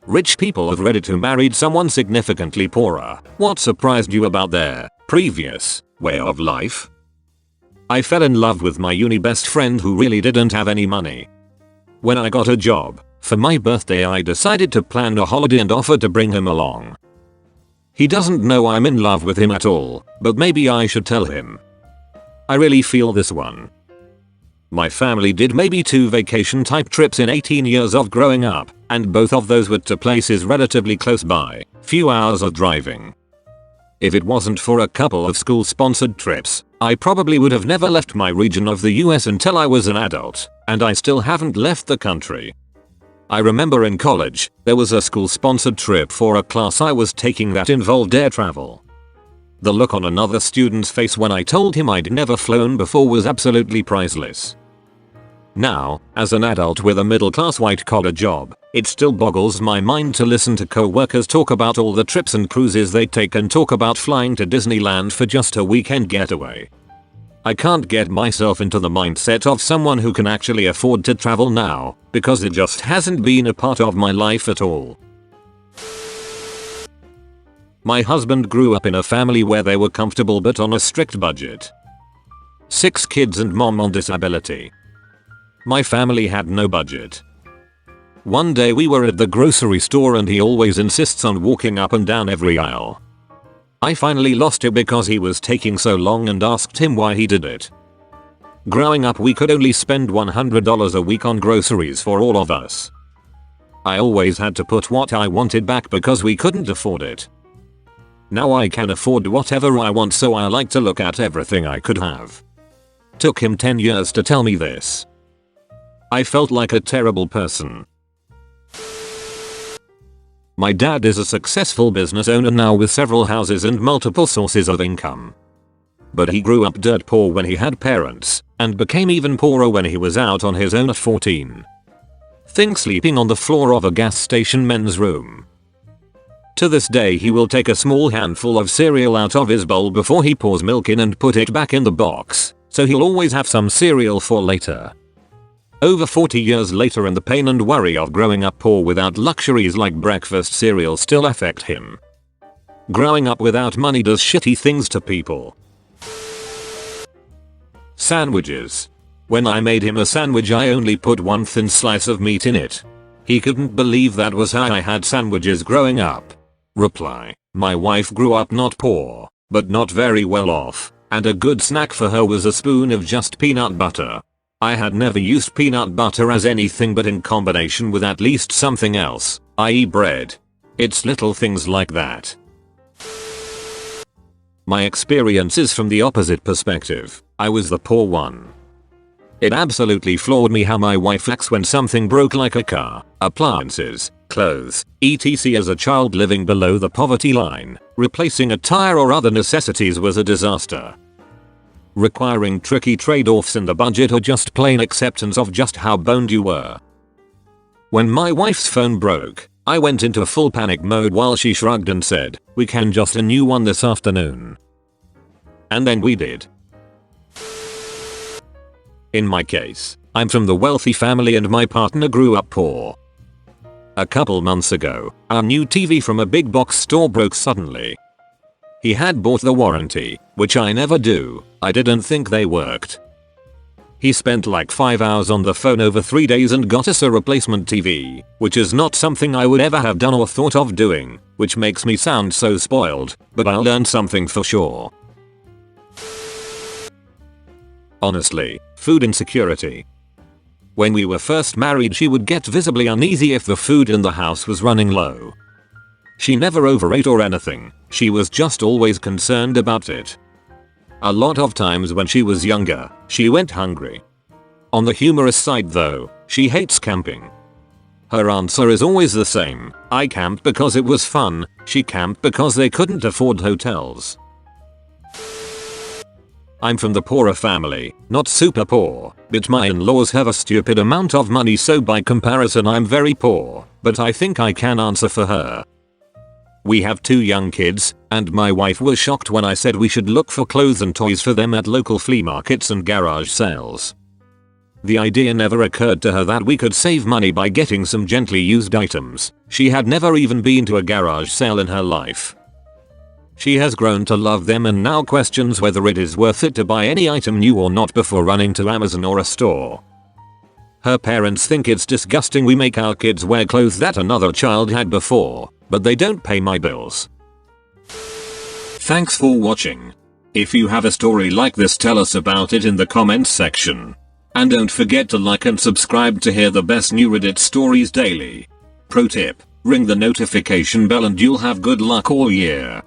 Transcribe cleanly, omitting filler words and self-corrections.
Rich people of Reddit who married someone significantly poorer. What surprised you about their previous way of life? I fell in love with my uni best friend who really didn't have any money. When I got a job, for my birthday I decided to plan a holiday and offered to bring him along. He doesn't know I'm in love with him at all, but maybe I should tell him. I really feel this one. My family did maybe 2 vacation type trips in 18 years of growing up, and both of those were to places relatively close by, few hours of driving. If it wasn't for a couple of school sponsored trips, I probably would have never left my region of the US until I was an adult, and I still haven't left the country. I remember in college, there was a school sponsored trip for a class I was taking that involved air travel. The look on another student's face when I told him I'd never flown before was absolutely priceless. Now, as an adult with a middle-class white-collar job, it still boggles my mind to listen to co-workers talk about all the trips and cruises they take and talk about flying to Disneyland for just a weekend getaway. I can't get myself into the mindset of someone who can actually afford to travel now, because it just hasn't been a part of my life at all. My husband grew up in a family where they were comfortable but on a strict budget. 6 kids and mom on disability. My family had no budget. One day we were at the grocery store and he always insists on walking up and down every aisle. I finally lost it because he was taking so long and asked him why he did it. Growing up we could only spend $100 a week on groceries for all of us. I always had to put what I wanted back because we couldn't afford it. Now I can afford whatever I want, so I like to look at everything I could have. Took him 10 years to tell me this. I felt like a terrible person. My dad is a successful business owner now with several houses and multiple sources of income. But he grew up dirt poor when he had parents, and became even poorer when he was out on his own at 14. Think sleeping on the floor of a gas station men's room. To this day he will take a small handful of cereal out of his bowl before he pours milk in and put it back in the box, so he'll always have some cereal for later. Over 40 years later and the pain and worry of growing up poor without luxuries like breakfast cereal still affect him. Growing up without money does shitty things to people. Sandwiches. When I made him a sandwich I only put 1 thin slice of meat in it. He couldn't believe that was how I had sandwiches growing up. Reply. My wife grew up not poor, but not very well off, and a good snack for her was a spoon of just peanut butter. I had never used peanut butter as anything but in combination with at least something else, i.e. bread. It's little things like that. My experience is from the opposite perspective. I was the poor one. It absolutely floored me how my wife acts when something broke, like a car, appliances, clothes, etc. As a child living below the poverty line, replacing a tire or other necessities was a disaster. Requiring tricky trade-offs in the budget or just plain acceptance of just how boned you were. When my wife's phone broke, I went into full panic mode while she shrugged and said, "We can just a new one this afternoon." And then we did. In my case, I'm from the wealthy family and my partner grew up poor. A couple months ago, our new TV from a big box store broke suddenly. He had bought the warranty, which I never do. I didn't think they worked. He spent like 5 hours on the phone over 3 days and got us a replacement TV, which is not something I would ever have done or thought of doing, which makes me sound so spoiled, but I learned something for sure. Honestly, food insecurity. When we were first married she would get visibly uneasy if the food in the house was running low. She never overate or anything, she was just always concerned about it. A lot of times when she was younger, she went hungry. On the humorous side though, she hates camping. Her answer is always the same: I camped because it was fun, she camped because they couldn't afford hotels. I'm from the poorer family, not super poor, but my in-laws have a stupid amount of money, so by comparison I'm very poor, but I think I can answer for her. We have 2 young kids, and my wife was shocked when I said we should look for clothes and toys for them at local flea markets and garage sales. The idea never occurred to her that we could save money by getting some gently used items. She had never even been to a garage sale in her life. She has grown to love them and now questions whether it is worth it to buy any item new or not before running to Amazon or a store. Her parents think it's disgusting we make our kids wear clothes that another child had before, but they don't pay my bills. Thanks for watching. If you have a story like this, tell us about it in the comments section. And don't forget to like and subscribe to hear the best new Reddit stories daily. Pro tip, ring the notification bell and you'll have good luck all year.